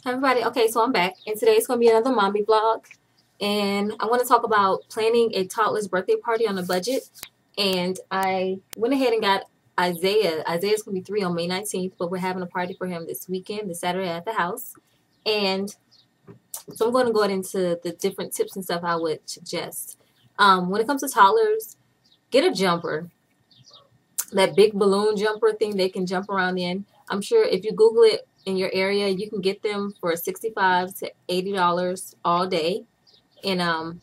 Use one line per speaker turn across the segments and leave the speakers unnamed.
Hi everybody. Okay, so I'm back, and today's gonna be another mommy vlog, and I want to talk about planning a toddler's birthday party on a budget. And I went ahead and got Isaiah. Isaiah's gonna be 3 on May 19th, but we're having a party for him this weekend, this Saturday at the house. And so I'm going to go into the different tips and stuff I would suggest. When it comes to toddlers, get a jumper, that big balloon jumper thing they can jump around in. I'm sure if you Google it in your area, you can get them for $65 to $80 all day. And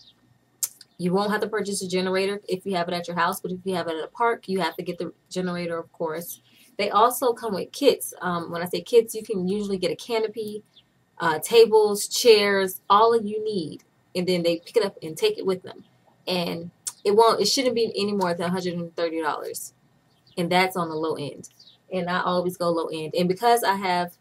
you won't have to purchase a generator if you have it at your house, but if you have it at a park, you have to get the generator, of course. They also come with kits. When I say kits, you can usually get a canopy, tables, chairs, all that you need, and then they pick it up and take it with them. And it shouldn't be any more than $130, and that's on the low end. And I always go low end. And because I have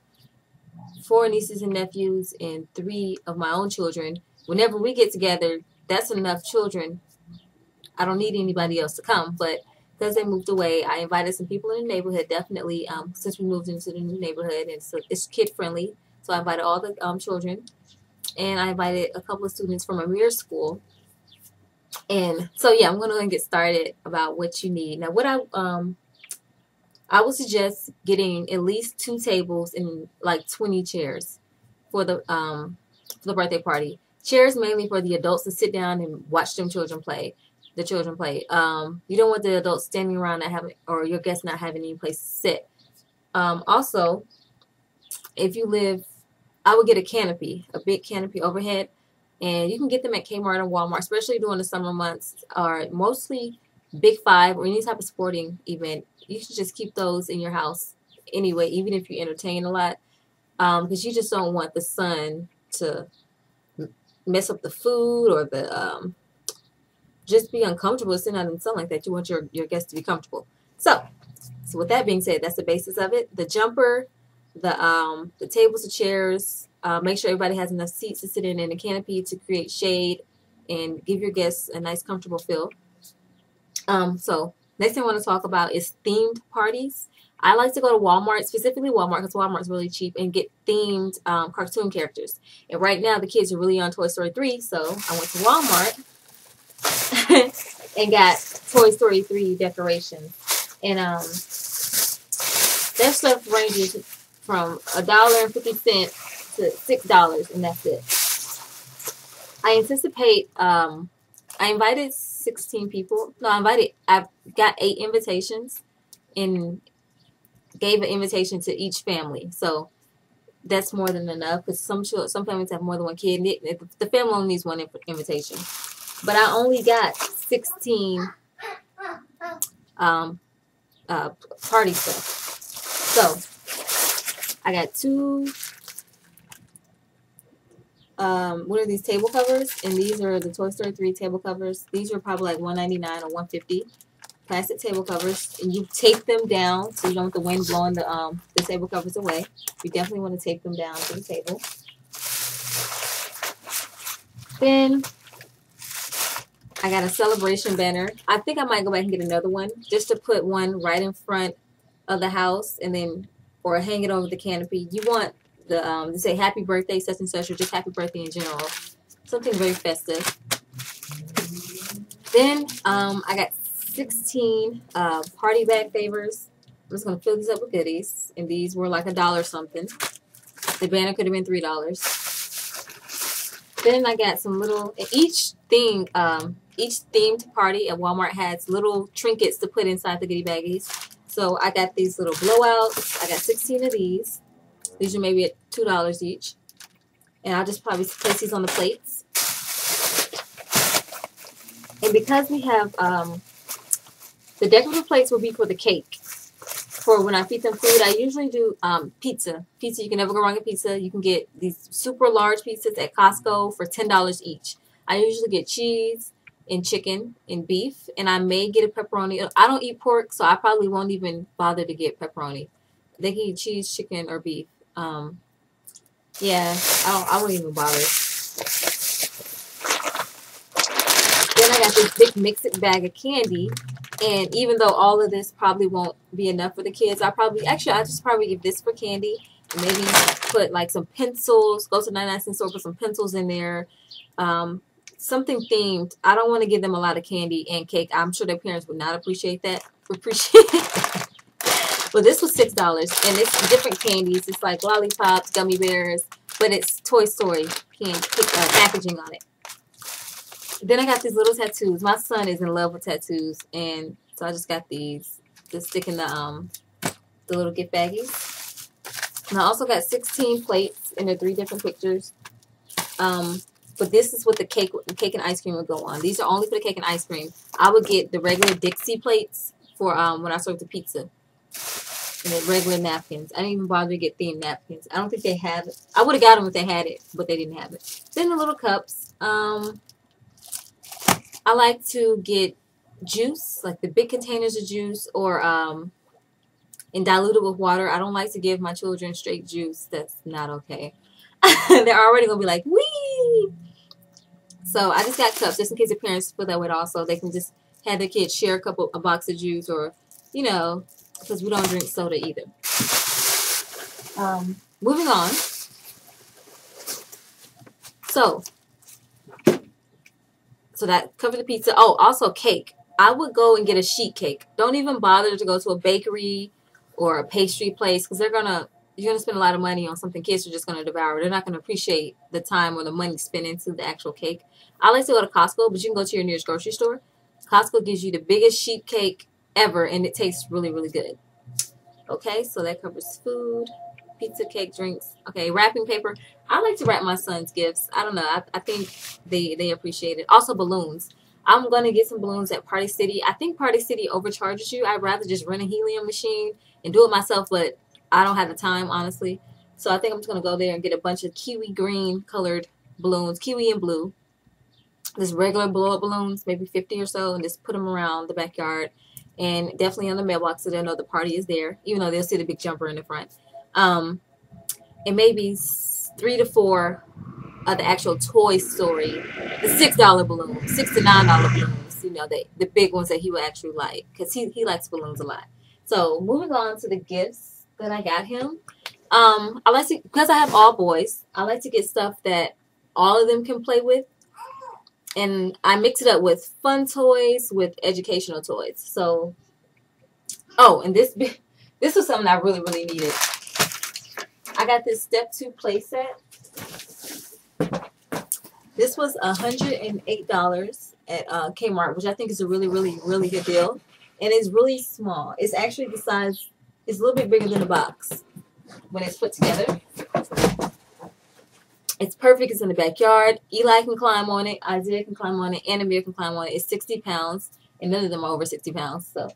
4 nieces and nephews and 3 of my own children, whenever we get together, that's enough children. I don't need anybody else to come, but because they moved away, I invited some people in the neighborhood, definitely, since we moved into the new neighborhood, and so it's kid friendly. So I invited all the children, and I invited a couple of students from a mirror school. And so yeah, I'm going to get started about what you need. Now, what I would suggest getting at least 2 tables and like 20 chairs for the birthday party. Chairs mainly for the adults to sit down and watch them children play. The children play. You don't want the adults standing around not having, or your guests not having any place to sit. Also, if you live, I would get a canopy, a big canopy overhead, and you can get them at Kmart and Walmart, especially during the summer months, or mostly Big Five or any type of sporting event. You should just keep those in your house anyway, even if you entertain a lot, because you just don't want the sun to mess up the food or the just be uncomfortable sitting out in the sun like that. You want your guests to be comfortable. So with that being said, that's the basis of it. The jumper, the tables, the chairs. Make sure everybody has enough seats to sit in and a canopy to create shade and give your guests a nice, comfortable feel. So next thing I want to talk about is themed parties. I like to go to Walmart, specifically Walmart, because Walmart's really cheap, and get themed cartoon characters. And right now the kids are really on Toy Story 3, so I went to Walmart and got Toy Story 3 decorations. And their stuff ranges from $1.50 to $6, and that's it. I anticipate I invited 16 people. No, I got 8 invitations and gave an invitation to each family. So that's more than enough, because some families have more than one kid. The family only needs one invitation. But I only got 16 party stuff. So I got 2 what are these table covers? And these are the Toy Story 3 table covers. These are probably like $1.99 or $1.50. Plastic table covers, and you tape them down so you don't want the wind blowing the table covers away. You definitely want to tape them down to the table. Then I got a celebration banner. I think I might go back and get another one just to put one right in front of the house, and then or hang it over the canopy. You want the to say happy birthday such and such, or just happy birthday in general, something very festive. Then I got 16 party bag favors. I'm just gonna fill these up with goodies, and these were like $1 something. The banner could have been $3. Then I got some little, each themed party at Walmart has little trinkets to put inside the goodie baggies. So I got these little blowouts. I got 16 of these. These are maybe at $2 each. And I'll just probably place these on the plates. And because we have, the decorative plates will be for the cake. For when I feed them food, I usually do pizza. Pizza, you can never go wrong with pizza. You can get these super large pizzas at Costco for $10 each. I usually get cheese and chicken and beef, and I may get a pepperoni. I don't eat pork, so I probably won't even bother to get pepperoni. They can eat cheese, chicken, or beef. Yeah, I won't even bother. Then I got this big mix-it bag of candy. And even though all of this probably won't be enough for the kids, I just probably give this for candy. Maybe put like some pencils. Go to the 99-cent store, put some pencils in there. Something themed. I don't want to give them a lot of candy and cake. I'm sure their parents would not appreciate that. But this was $6, and it's different candies. It's like lollipops, gummy bears, but it's Toy Story candy packaging on it. Then I got these little tattoos. My son is in love with tattoos, and so I just got these to stick in the little gift baggies. And I also got 16 plates, and they're 3 different pictures. But this is what the cake and ice cream would go on. These are only for the cake and ice cream. I would get the regular Dixie plates for when I serve the pizza. And then regular napkins. I didn't even bother to get themed napkins. I don't think they have it. I would have got them if they had it, but they didn't have it. Then the little cups. I like to get juice, like the big containers of juice, or and dilute it with water. I don't like to give my children straight juice. That's not okay. They're already going to be like, wee! So I just got cups just in case the parents feel that way also. They can just have their kids share a box of juice, or, you know, because we don't drink soda either. Moving on. So that covered the pizza. Oh, also cake. I would go and get a sheet cake. Don't even bother to go to a bakery or a pastry place, because you're gonna spend a lot of money on something kids are just gonna devour. They're not gonna appreciate the time or the money spent into the actual cake. I like to go to Costco, but you can go to your nearest grocery store. Costco gives you the biggest sheet cake ever, and it tastes really, really good. Okay, so that covers food, pizza, cake, drinks. Okay, wrapping paper. I like to wrap my son's gifts. I don't know. I think they appreciate it. Also, balloons. I'm going to get some balloons at Party City. I think Party City overcharges you. I'd rather just rent a helium machine and do it myself, but I don't have the time, honestly. So I think I'm just going to go there and get a bunch of kiwi green colored balloons, kiwi and blue. Just regular blow-up balloons, maybe 50 or so, and just put them around the backyard. And definitely on the mailbox so they'll know the party is there, even though they'll see the big jumper in the front. And maybe 3 to 4 of the actual Toy Story, the $6 balloons, $6 to $9 balloons, you know, the big ones that he would actually like, because he likes balloons a lot. So moving on to the gifts that I got him. I like to, because I have all boys, I like to get stuff that all of them can play with. And I mix it up with fun toys with educational toys. So, oh, and this was something I really, really needed. I got this Step 2 play set. This was $108 at Kmart, which I think is a really, really, really good deal. And it's really small. It's actually the size, it's a little bit bigger than a box when it's put together. It's perfect. It's in the backyard. Eli can climb on it. Isaiah can climb on it. And Amir can climb on it. It's 60 pounds. And none of them are over 60 pounds. So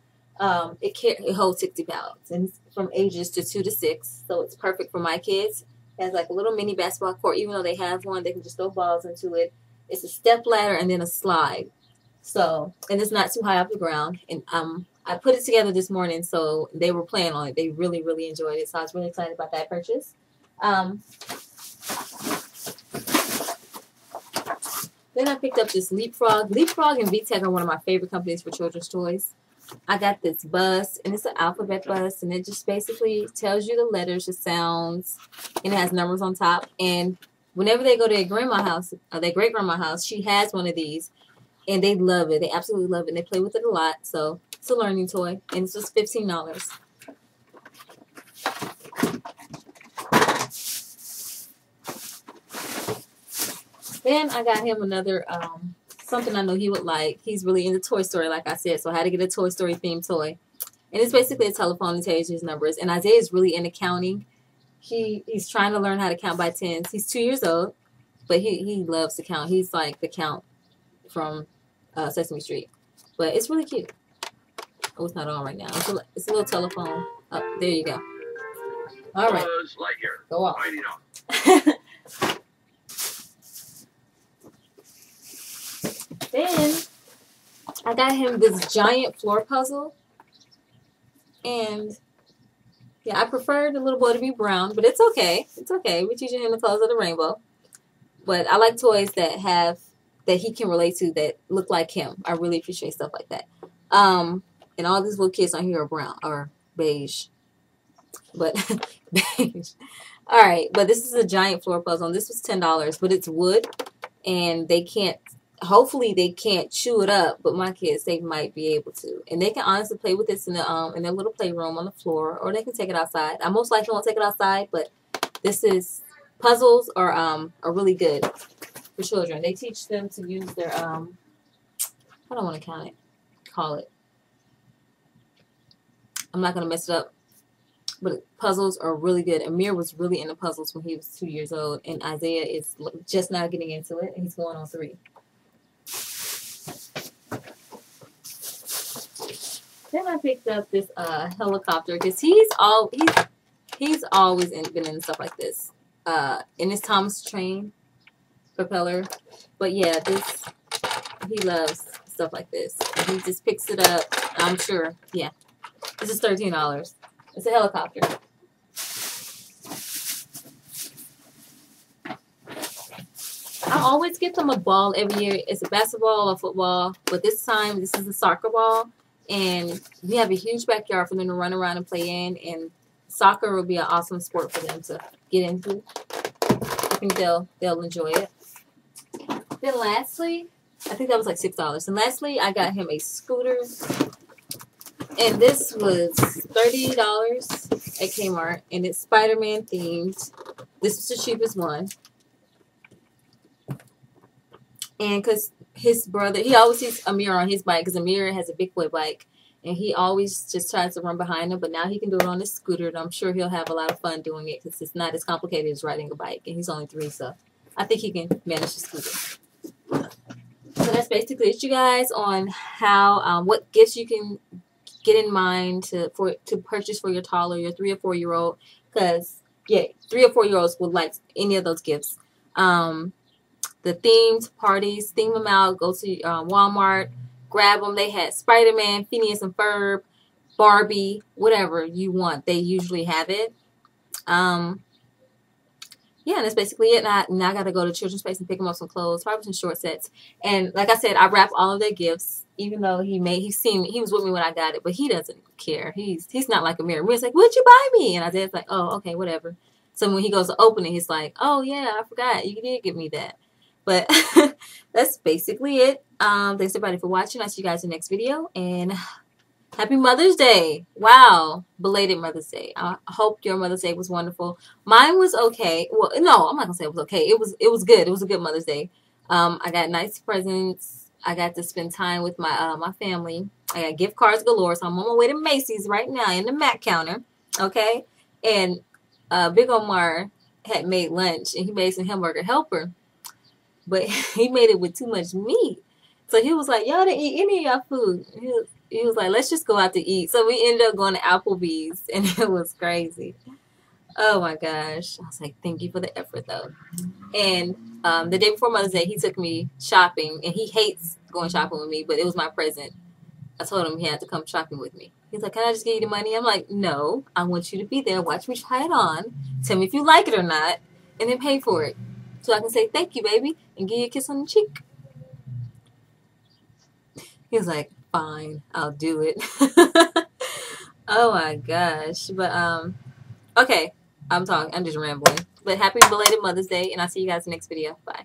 it holds 60 pounds. And it's from ages to 2 to 6. So it's perfect for my kids. It has like a little mini basketball court. Even though they have one, they can just throw balls into it. It's a step ladder and then a slide. So, and it's not too high off the ground. And I put it together this morning. So they were playing on it. They really, really enjoyed it. So I was really excited about that purchase. Then I picked up this Leapfrog. Leapfrog and VTech are one of my favorite companies for children's toys. I got this bus, and it's an alphabet bus, and it just basically tells you the letters, the sounds, and it has numbers on top. And whenever they go to their grandma's house, or their great-grandma's house, she has one of these, and they love it. They absolutely love it, and they play with it a lot. So it's a learning toy, and it's just $15. Then I got him another, something I know he would like. He's really into Toy Story, like I said, so I had to get a Toy Story themed toy. And it's basically a telephone that tells you his numbers. And Isaiah is really into counting. He's trying to learn how to count by tens. He's 2 years old, but he loves to count. He's like the count from Sesame Street. But it's really cute. Oh, it's not on right now. It's a little telephone. Oh, there you go. All right. Go off. Then I got him this giant floor puzzle. And yeah, I prefer the little boy to be brown, but it's okay. It's okay. We're teaching him the colors of the rainbow. But I like toys that he can relate to, that look like him. I really appreciate stuff like that. And all these little kids on here are brown or beige. But beige. All right, but this is a giant floor puzzle. And this was $10, but it's wood, and they can't. Hopefully, they can't chew it up. But my kids, they might be able to, and they can honestly play with this in their little playroom on the floor, or they can take it outside. I most likely won't take it outside, but this is puzzles are really good for children. They teach them to use their I don't want to call it. I'm not gonna mess it up. But puzzles are really good. Amir was really into puzzles when he was 2 years old, and Isaiah is just now getting into it, and he's going on 3. Then I picked up this helicopter because he's always been in stuff like this. In his Thomas Train propeller, but yeah, he loves stuff like this. And he just picks it up. I'm sure. Yeah, this is $13. It's a helicopter. I always get them a ball every year. It's a basketball or football, but this time this is a soccer ball, and we have a huge backyard for them to run around and play in, and soccer will be an awesome sport for them to get into. I think they'll enjoy it. Then lastly, I think that was like $6. And lastly, I got him a scooter. And this was $30 at Kmart, and it's Spider-Man themed. This was the cheapest one. And because his brother, he always sees Amir on his bike, because Amir has a big boy bike, and he always just tries to run behind him, but now he can do it on his scooter, and I'm sure he'll have a lot of fun doing it, because it's not as complicated as riding a bike, and he's only 3, so I think he can manage the scooter. So that's basically it, you guys, on how, what gifts you can get in mind to purchase for your toddler, your 3 or 4 year old, because yeah, 3 or 4 year olds would like any of those gifts. The themed parties, theme them out. Go to Walmart, grab them. They had Spider-Man, Phineas and Ferb, Barbie, whatever you want. They usually have it. Yeah, and that's basically it. Now I got to go to Children's Place and pick them up some clothes, probably some short sets. And like I said, I wrap all of their gifts, even though he was with me when I got it, but he doesn't care. He's not like Amir. Amir's like, "What'd you buy me?" And Isaiah's like, "Oh, okay, whatever." So when he goes to open it, he's like, "Oh yeah, I forgot. You did give me that." But that's basically it. Thanks everybody for watching. I'll see you guys in the next video, and happy Mother's Day. Wow. Belated Mother's Day. I hope your Mother's Day was wonderful. Mine was okay. Well, no, I'm not going to say it was okay. It was good. It was a good Mother's Day. I got nice presents. I got to spend time with my family. I got gift cards galore. So I'm on my way to Macy's right now in the Mac counter. Okay. And Big Omar had made lunch, and he made some hamburger helper. But he made it with too much meat. So he was like, "Y'all didn't eat any of y'all food." He was like, "Let's just go out to eat." So we ended up going to Applebee's, and it was crazy. Oh my gosh. I was like, "Thank you for the effort though." And the day before Mother's Day, he took me shopping, and he hates going shopping with me, but it was my present. I told him he had to come shopping with me. He's like, "Can I just give you the money?" I'm like, "No, I want you to be there. Watch me try it on. Tell me if you like it or not, and then pay for it. So I can say, 'Thank you, baby,' and give you a kiss on the cheek." He was like, "Fine, I'll do it." Oh my gosh. But okay, I'm just rambling. But happy belated Mother's Day, and I'll see you guys in the next video. Bye.